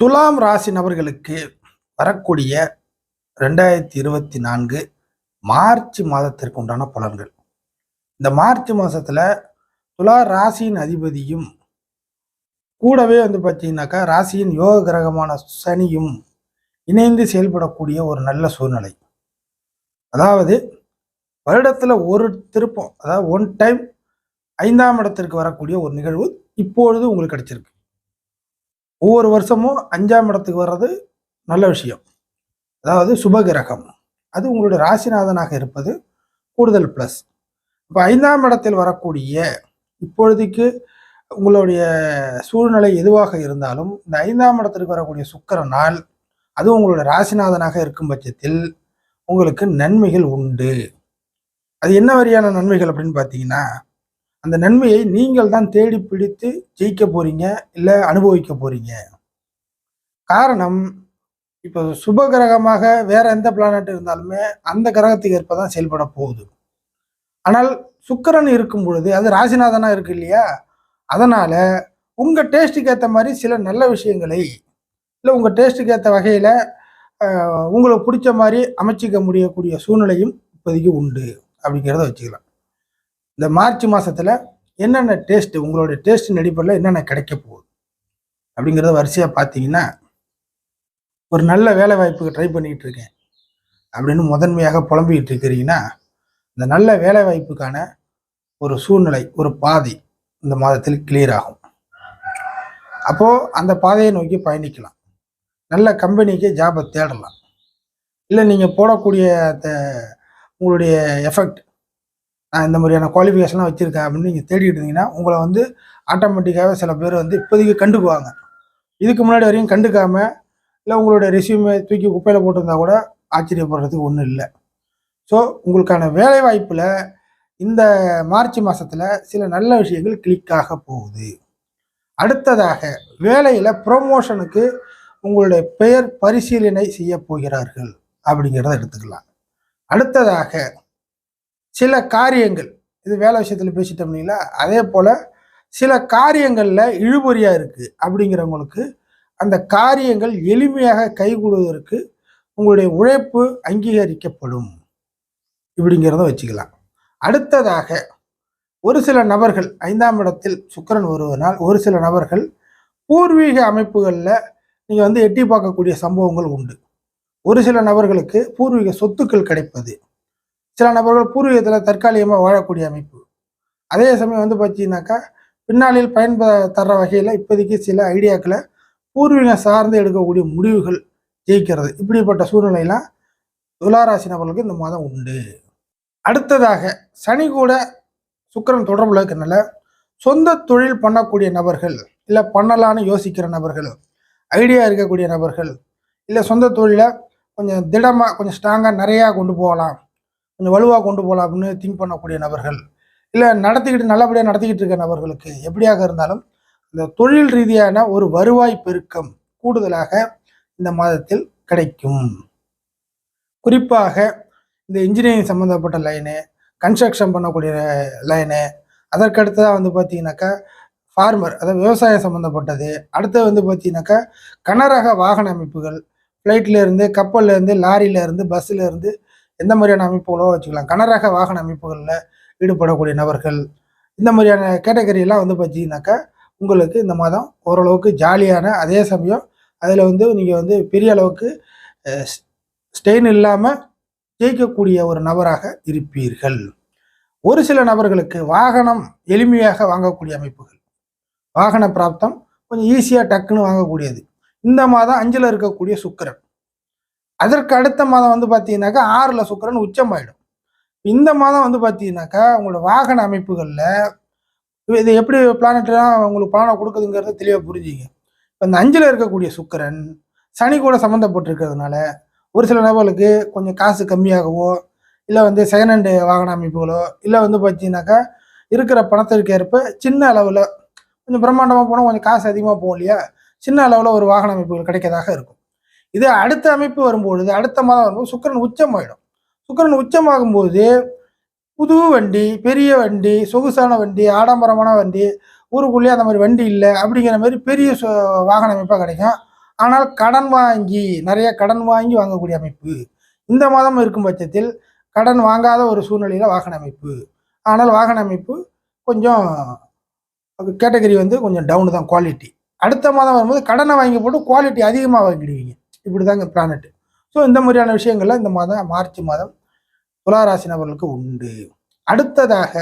துலாம் ராசி நபர்களுக்கு வரக்கூடிய 2024 மார்ச் மாதத்திற்கு உண்டான பலன்கள். இந்த மார்ச் மாசத்துல துலா ராசியின் அதிபதியும் கூடவே பார்த்தீங்கன்னாக்கா ராசியின் யோக கிரகமான சனியும் இணைந்து செயல்படக்கூடிய ஒரு நல்ல சூழ்நிலை. அதாவது வருடத்துல ஒரு திருப்பம், அதாவது ஒன் டைம் 5ஆம் இடத்திற்கு வரக்கூடிய ஒரு நிகழ்வு இப்பொழுது உங்களுக்கு கிடைச்சிருக்கு. ஒவ்வொரு வருஷமும் 5ஆம் இடத்துக்கு வர்றது நல்ல விஷயம். அதாவது சுபகிரகம், அது உங்களுடைய ராசிநாதனாக இருப்பது கூடுதல் ப்ளஸ். இப்போ 5ஆம் இடத்தில் வரக்கூடிய இப்பொழுதைக்கு உங்களுடைய சூழ்நிலை எதுவாக இருந்தாலும் இந்த 5ஆம் இடத்திற்கு வரக்கூடிய சுக்கிரனால் அது உங்களுடைய ராசிநாதனாக இருக்கும் பட்சத்தில் உங்களுக்கு நன்மைகள் உண்டு. அது என்ன வகையான நன்மைகள் அப்படின்னு பார்த்தீங்கன்னா, அந்த நன்மையை நீங்கள் தான் தேடி பிடித்து ஜெயிக்க போறீங்க, இல்லை அனுபவிக்க போறீங்க. காரணம், இப்போ சுப கிரகமாக வேற எந்த பிளானட் இருந்தாலுமே அந்த கிரகத்துக்கு ஏற்ப தான் செயல்பட போகுது. ஆனால் சுக்கிரன் இருக்கும் பொழுது அது ராசிநாதனா இருக்கு இல்லையா, அதனால உங்க டேஸ்ட்டுக்கு ஏற்ற மாதிரி சில நல்ல விஷயங்களை இல்லை உங்க டேஸ்ட்டுக்கு ஏற்ற வகையில உங்களுக்கு பிடிச்ச மாதிரி அமைச்சிக்க முடியக்கூடிய சூழ்நிலையும் இப்போதைக்கு உண்டு அப்படிங்கிறத வச்சுக்கலாம். இந்த மார்ச் மாசத்துல என்னென்ன டேஸ்ட், உங்களுடைய டேஸ்டின் அடிப்படையில் என்னென்ன கிடைக்க போகுது அப்படிங்கிறத வரிசையா பார்த்தீங்கன்னா, ஒரு நல்ல வேலை வாய்ப்புக்கு ட்ரை பண்ணிக்கிட்டு இருக்கேன் அப்படின்னு முதன்மையாக புலம்பிக்கிட்டு இருக்கிறீங்கன்னா, இந்த நல்ல வேலை வாய்ப்புக்கான ஒரு சூழ்நிலை, ஒரு பாதை இந்த மாதத்தில் கிளியர் ஆகும். அப்போ அந்த பாதையை நோக்கி பயணிக்கலாம். நல்ல கம்பெனிக்கு ஜாபை தேடலாம். இல்லை நீங்கள் போடக்கூடிய உங்களுடைய எஃபெக்ட், நான் இந்த மாதிரியான குவாலிஃபிகேஷன்லாம் வச்சுருக்கேன் அப்படின்னு நீங்கள் தேடிட்டு இருந்தீங்கன்னா உங்களை ஆட்டோமேட்டிக்காகவே சில பேர் இப்போதைக்கு கண்டுக்குவாங்க. இதுக்கு முன்னாடி வரையும் கண்டுக்காம இல்லை உங்களுடைய ரெஸ்யூமை தூக்கி குப்பையில் போட்டிருந்தா கூட ஆச்சரியப்படுறதுக்கு ஒன்றும் இல்லை. ஸோ உங்களுக்கான வேலை வாய்ப்பில் இந்த மார்ச் மாதத்தில் சில நல்ல விஷயங்கள் கிளிக்காக போகுது. அடுத்ததாக வேலையில் ப்ரொமோஷனுக்கு உங்களுடைய பெயர் பரிசீலனை செய்ய போகிறார்கள் அப்படிங்கிறத எடுத்துக்கலாம். அடுத்ததாக சில காரியங்கள், இது வேலை விஷயத்தில் பேசிட்டோம்னீங்களா, அதே போல் சில காரியங்களில் இழுபறியாக இருக்குது அப்படிங்கிறவங்களுக்கு அந்த காரியங்கள் எளிமையாக கைகூடுவதற்கு உங்களுடைய உழைப்பு அங்கீகரிக்கப்படும் இப்படிங்கிறத வச்சுக்கலாம். அடுத்ததாக ஒரு சில நபர்கள் 5ஆம் இடத்தில் சுக்கிரன் வருவதனால் ஒரு சில நபர்கள் பூர்வீக அமைப்புகளில் நீங்கள் எட்டி பார்க்கக்கூடிய சம்பவங்கள் உண்டு. ஒரு சில நபர்களுக்கு பூர்வீக சொத்துக்கள் கிடைப்பது, சில நபர்கள் பூர்வீகத்தில் தற்காலிகமாக வாழக்கூடிய அமைப்பு. அதே சமயம் பார்த்தீங்கன்னாக்கா பின்னாளில் தர்ற வகையில் இப்போதைக்கு சில ஐடியாக்களை பூர்வீகம் சார்ந்து எடுக்கக்கூடிய முடிவுகள் ஜெயிக்கிறது. இப்படிப்பட்ட சூழ்நிலையெல்லாம் துளாராசி நபர்களுக்கு இந்த மாதம் உண்டு. அடுத்ததாக சனி கூட சுக்கிரன் தொடர்புல இருக்கிறனால சொந்த தொழில் பண்ணக்கூடிய நபர்கள், இல்லை பண்ணலான்னு யோசிக்கிற நபர்கள், ஐடியா இருக்கக்கூடிய நபர்கள், இல்லை சொந்த தொழிலை கொஞ்சம் திடமாக கொஞ்சம் ஸ்ட்ராங்காக நிறையா கொண்டு போகலாம், கொஞ்சம் வலுவாக கொண்டு போகலாம் அப்படின்னு திங்க் பண்ணக்கூடிய நபர்கள், இல்லை நல்லபடியாக நடத்திக்கிட்டு இருக்க நபர்களுக்கு எப்படியாக இருந்தாலும் இந்த தொழில் ரீதியான ஒரு வருவாய் பெருக்கம் கூடுதலாக இந்த மாதத்தில் கிடைக்கும். குறிப்பாக இந்த இன்ஜினியரிங் சம்மந்தப்பட்ட லைனு, கன்ஸ்ட்ரக்ஷன் பண்ணக்கூடிய லைனு, அதற்கடுத்ததாக பார்த்தீங்கன்னாக்கா ஃபார்மர், அதாவது விவசாயம் சம்மந்தப்பட்டது. அடுத்து பார்த்தீங்கன்னாக்கா கனரக வாகன அமைப்புகள், ஃப்ளைட்லேருந்து, கப்பல்லேருந்து, லாரியிலேருந்து, பஸ்ஸிலேருந்து எந்த மாதிரியான அமைப்புகளோ வச்சுக்கலாம். கனரக வாகன அமைப்புகளில் ஈடுபடக்கூடிய நபர்கள், இந்த மாதிரியான கேட்டகரியெல்லாம் பார்த்தீங்கன்னாக்கா உங்களுக்கு இந்த மாதம் ஓரளவுக்கு ஜாலியான, அதே சமயம் அதில் நீங்கள் பெரிய அளவுக்கு ஸ்டெயின் இல்லாமல் ஜெயிக்கக்கூடிய ஒரு நபராக இருப்பீர்கள். ஒரு சில நபர்களுக்கு வாகனம் எளிமையாக வாங்கக்கூடிய அமைப்புகள், வாகன பிராப்தம் கொஞ்சம் ஈஸியாக டக்குன்னு வாங்கக்கூடியது இந்த மாதம் 5ல் இருக்கக்கூடிய சுக்கிரன். அதற்கு அடுத்த மாதம் பார்த்தீங்கன்னாக்கா 6ல் சுக்கிரன் உச்சமாயிடும். இந்த மாதம் பார்த்தீங்கன்னாக்கா உங்களோட வாகன அமைப்புகளில் இது எப்படி பிளானட்லாம் உங்களுக்கு பலனை கொடுக்குதுங்கிறத தெளிவாக புரிஞ்சுங்க. இப்போ இந்த 5ல் இருக்கக்கூடிய சுக்கிரன் சனி கூட சம்மந்தப்பட்டிருக்கிறதுனால ஒரு சில நபர்களுக்கு கொஞ்சம் காசு கம்மியாகவோ, இல்லை செகண்ட் ஹேண்டு வாகன அமைப்புகளோ, இல்லை பார்த்தீங்கன்னாக்கா இருக்கிற பணத்திற்கு ஏற்ப சின்ன அளவில் கொஞ்சம் பிரம்மாண்டமாக போனால் கொஞ்சம் காசு அதிகமாக போகும் இல்லையா, சின்ன அளவில் ஒரு வாகன அமைப்புகள் கிடைக்கதாக இருக்கும். இது அடுத்த அமைப்பு வரும்பொழுது, அடுத்த மாதம் வரும்போது சுக்கிரன் உச்சமாயிடும். சுக்கிரன் உச்சமாகும்போது புது வண்டி, பெரிய வண்டி, சொகுசான வண்டி, ஆடம்பரமான வண்டி, ஊருக்குள்ளேயே அந்த மாதிரி வண்டி இல்லை அப்படிங்கிற மாதிரி பெரிய வாகன அமைப்பாக கிடைக்கும். ஆனால் கடன் வாங்கி நிறைய கடன் வாங்கி வாங்கக்கூடிய அமைப்பு. இந்த மாதம் இருக்கும் பட்சத்தில் கடன் வாங்காத ஒரு சூழ்நிலையில் வாகன அமைப்பு. ஆனால் வாகன அமைப்பு கொஞ்சம் கேட்டகரி வந்து கொஞ்சம் டவுனு தான் குவாலிட்டி. அடுத்த மாதம் வரும்போது கடனை வாங்கி போட்டு குவாலிட்டி அதிகமாக வாங்கிடுவீங்க. இப்படி தாங்க பிளானட். ஸோ இந்த மாதிரியான விஷயங்கள்ல இந்த மாதம் மார்ச் மாதம் துளாராசி நபர்களுக்கு உண்டு. அடுத்ததாக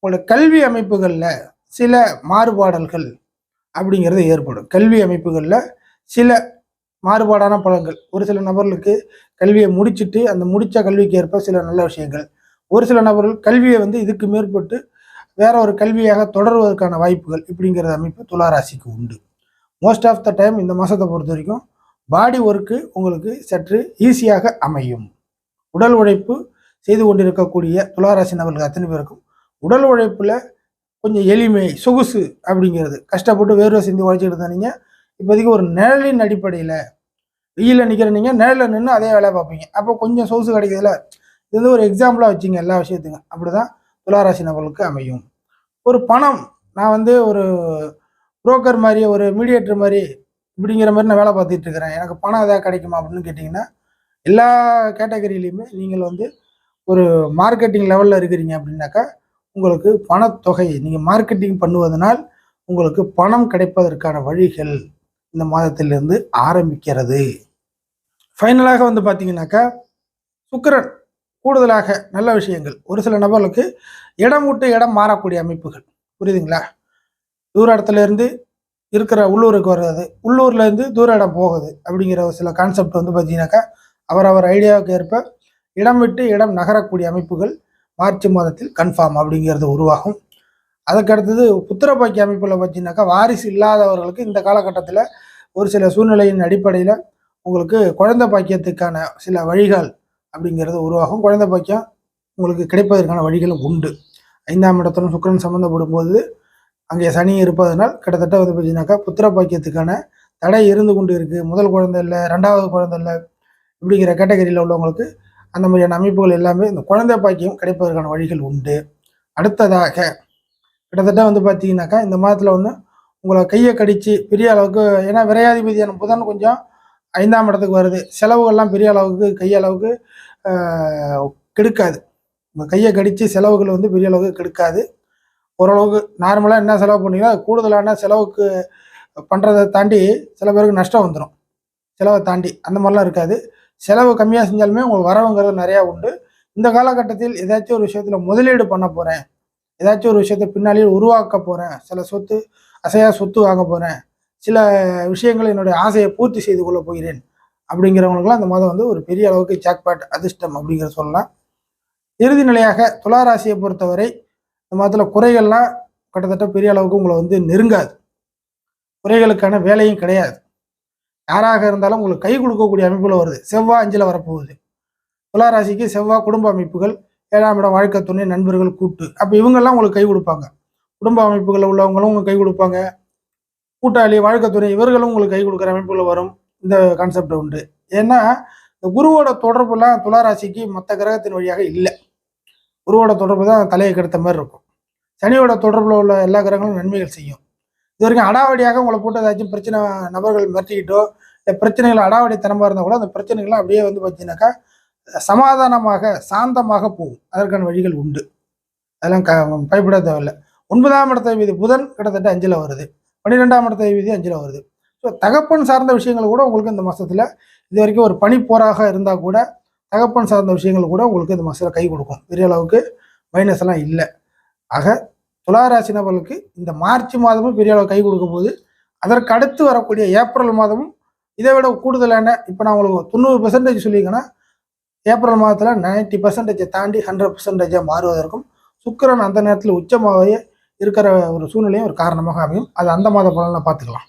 உங்களோட கல்வி அமைப்புகளில் சில மாறுபாடல்கள் அப்படிங்கிறது ஏற்படும். கல்வி அமைப்புகளில் சில மாறுபாடான பலன்கள். ஒரு சில நபர்களுக்கு கல்வியை முடிச்சுட்டு அந்த முடித்த கல்விக்கு ஏற்ப சில நல்ல விஷயங்கள். ஒரு சில நபர்கள் கல்வியை வந்து இதுக்கு மேற்பட்டு வேற ஒரு கல்வியாக தொடர்வதற்கான வாய்ப்புகள் இப்படிங்கிற அமைப்பு துளாராசிக்கு உண்டு. மோஸ்ட் ஆஃப் த டைம் இந்த மாதத்தை பொறுத்த வரைக்கும் பாடி ஒர்க்கு உங்களுக்கு சற்று ஈஸியாக அமையும். உடல் உழைப்பு செய்து கொண்டிருக்கக்கூடிய துளாராசி நபர்களுக்கு அத்தனை பேருக்கும் உடல் உழைப்பில் கொஞ்சம் எளிமை சொகுசு அப்படிங்கிறது. கஷ்டப்பட்டு வேர்வை சிந்தி உழைச்சிட்டு இருந்தீங்க, இப்போதைக்கு ஒரு நிழலின் அடிப்படையில் வெயிலில் நிற்கிற நீங்கள் நிழலில் நின்று அதே வேலையை பார்ப்பீங்க. அப்போ கொஞ்சம் சொகுசு கிடைக்கிறதுல இது வந்து ஒரு எக்ஸாம்பிளாக வச்சுங்க எல்லா விஷயத்துக்கும். அப்படி தான் துளாராசி நபர்களுக்கு அமையும். ஒரு பணம், நான் வந்து ஒரு புரோக்கர் மாதிரி ஒரு மீடியேட்டர் மாதிரி இப்படிங்கிற மாதிரி நான் வேலை பார்த்துட்டு இருக்கிறேன், எனக்கு பணம் எதாவது கிடைக்குமா அப்படின்னு கேட்டிங்கன்னா, எல்லா கேட்டகரியிலையுமே நீங்கள் வந்து ஒரு மார்க்கெட்டிங் லெவலில் இருக்கிறீங்க அப்படின்னாக்கா உங்களுக்கு பணத்தொகை நீங்கள் மார்க்கெட்டிங் பண்ணுவதனால் உங்களுக்கு பணம் கிடைப்பதற்கான வழிகள் இந்த மாதத்திலிருந்து ஆரம்பிக்கிறது. ஃபைனலாக வந்து பார்த்தீங்கன்னாக்கா சுக்கிரன் கூடுதலாக நல்ல விஷயங்கள். ஒரு சில நபர்களுக்கு இடம் விட்டு இடம் மாறக்கூடிய அமைப்புகள், புரியுதுங்களா? தூர இடத்துல இருந்து இருக்கிற உள்ளூருக்கு வர்றது, உள்ளூர்ல இருந்து தூர இடம் போகுது அப்படிங்கிற ஒரு சில கான்செப்ட் வந்து பார்த்தீங்கன்னாக்கா அவரவர் ஐடியாவுக்கு ஏற்ப இடம் விட்டு இடம் நகரக்கூடிய அமைப்புகள் மார்ச் மாதத்தில் கன்ஃபார்ம் அப்படிங்கிறது உருவாகும். அதுக்கடுத்தது புத்திரபாக்கிய அமைப்பில் பார்த்தீங்கன்னாக்கா வாரிசு இல்லாதவர்களுக்கு இந்த காலகட்டத்தில் ஒரு சில சூழ்நிலையின் அடிப்படையில் உங்களுக்கு குழந்தை பாக்கியத்துக்கான சில வழிகள் அப்படிங்கிறது உருவாகும். குழந்தை பாக்கியம் உங்களுக்கு கிடைப்பதற்கான வழிகளும் உண்டு. 5ஆம் இடத்துடன் சுக்கிரன் சம்மந்தப்படும் போது அங்கே சனி இருப்பதனால் கிட்டத்தட்ட வந்து பார்த்தீங்கன்னாக்கா புத்திர பாக்கியத்துக்கான தடை இருந்து கொண்டு இருக்குது. முதல் குழந்தை இல்லை, 2வது குழந்தை இல்லை, இப்படிங்கிற கேட்டகரியில் உள்ளவங்களுக்கு அந்த மாதிரியான அமைப்புகள் எல்லாமே இந்த குழந்தை பாக்கியம் கிடைப்பதற்கான வழிகள் உண்டு. அடுத்ததாக கிட்டத்தட்ட வந்து பார்த்தீங்கன்னாக்கா இந்த மாதத்தில் வந்து உங்களை கையை கடித்து பெரிய அளவுக்கு, ஏன்னா விரையாதிபதியான புதன் கொஞ்சம் 5ஆம் இடத்துக்கு வருது, செலவுகள்லாம் பெரிய அளவுக்கு கையளவுக்கு கெடுக்காது. உங்கள் கையை கடித்து செலவுகள் வந்து பெரிய அளவுக்கு கெடுக்காது. ஓரளவுக்கு நார்மலாக என்ன செலவு பண்ணீங்களோ அது கூடுதலான செலவுக்கு பண்ணுறதை தாண்டி சில பேருக்கு நஷ்டம் வந்துடும். செலவை தாண்டி அந்த மாதிரிலாம் இருக்காது. செலவு கம்மியாக செஞ்சாலுமே உங்களுக்கு வரவுங்கிறது நிறையா உண்டு. இந்த காலகட்டத்தில் ஏதாச்சும் ஒரு விஷயத்தில் முதலீடு பண்ண போகிறேன், ஏதாச்சும் ஒரு விஷயத்தை பின்னாலேயே உருவாக்க போகிறேன், சில சொத்து அசையா சொத்து வாங்க போகிறேன், சில விஷயங்கள் என்னுடைய ஆசையை பூர்த்தி செய்து கொள்ள போகிறேன் அப்படிங்கிறவங்களுக்குலாம் அந்த மாதம் வந்து ஒரு பெரிய அளவுக்கு ஜாக்பாட் அதிர்ஷ்டம் அப்படிங்கிறத சொல்லலாம். இறுதி நிலையாக துளாராசியை பொறுத்தவரை இந்த மாதத்தில் குறைகள்லாம் கிட்டத்தட்ட பெரிய அளவுக்கு உங்களை வந்து நெருங்காது. குறைகளுக்கான வேலையும் கிடையாது. யாராக இருந்தாலும் உங்களுக்கு கை கொடுக்கக்கூடிய அமைப்புல வருது. செவ்வாய் 5ல் வரப்போகுது. துளாராசிக்கு செவ்வாய் குடும்ப அமைப்புகள், 7ஆம் இடம் வாழ்க்கை துணை, நண்பர்கள், கூட்டு. அப்போ இவங்கெல்லாம் உங்களுக்கு கை கொடுப்பாங்க. குடும்ப அமைப்புகளில் உள்ளவங்களும் உங்களுக்கு கை கொடுப்பாங்க. கூட்டாளி, வாழ்க்கை துணை இவர்களும் உங்களுக்கு கை கொடுக்குற அமைப்புகள் வரும். இந்த கான்செப்ட் உண்டு. ஏன்னா இந்த குருவோட தொடர்புலாம் துளாராசிக்கு மற்ற கிரகத்தின் வழியாக இல்லை. குருவோட தொடர்பு தான் தலையை கெடுத்த மாதிரி இருக்கும். சனியோட தொடர்பில் உள்ள எல்லா கிரகங்களும் நன்மைகள் செய்யும். இது வரைக்கும் அடாவடியாக உங்களை போட்டு ஏதாச்சும் பிரச்சனை நபர்கள் மிரட்டிக்கிட்டோ இல்லை பிரச்சனைகள் அடாவடித்தனமாக இருந்தால் கூட அந்த பிரச்சனைகள்லாம் அப்படியே வந்து பார்த்தீங்கன்னாக்கா சமாதானமாக சாந்தமாக போகும். அதற்கான வழிகள் உண்டு. அதெல்லாம் பயப்பட தேவையில்லை. 9ஆம் இடத்தை வீதி புதன் கிட்டத்தட்ட 5ல் வருது. 12ஆம் இடத்தை வீதி 5ல் வருது. ஸோ தகப்பன் சார்ந்த விஷயங்கள் கூட உங்களுக்கு இந்த மாதத்தில் இது வரைக்கும் ஒரு பனிப்போராக இருந்தால் கூட தகப்பன் சார்ந்த விஷயங்கள் கூட உங்களுக்கு இந்த மாதத்தில் கை கொடுக்கும். பெரிய அளவுக்கு மைனஸ் எல்லாம் இல்லை. ஆக துளாராசி நபர்களுக்கு இந்த மார்ச் மாதமும் பெரிய அளவு கை கொடுக்கும் போது அதற்கு அடுத்து வரக்கூடிய ஏப்ரல் மாதமும் இதை விட கூடுதலான, இப்போ நான் உங்களுக்கு 90% சொல்லியிருக்கேன்னா ஏப்ரல் மாதத்தில் 90% தாண்டி 100% மாறுவதற்கும் சுக்கிரன் அந்த நேரத்தில் உச்சமாகவே இருக்கிற ஒரு சூழ்நிலையும் ஒரு காரணமாக அமையும். அது அந்த மாத பலனை பார்த்துக்கலாம்.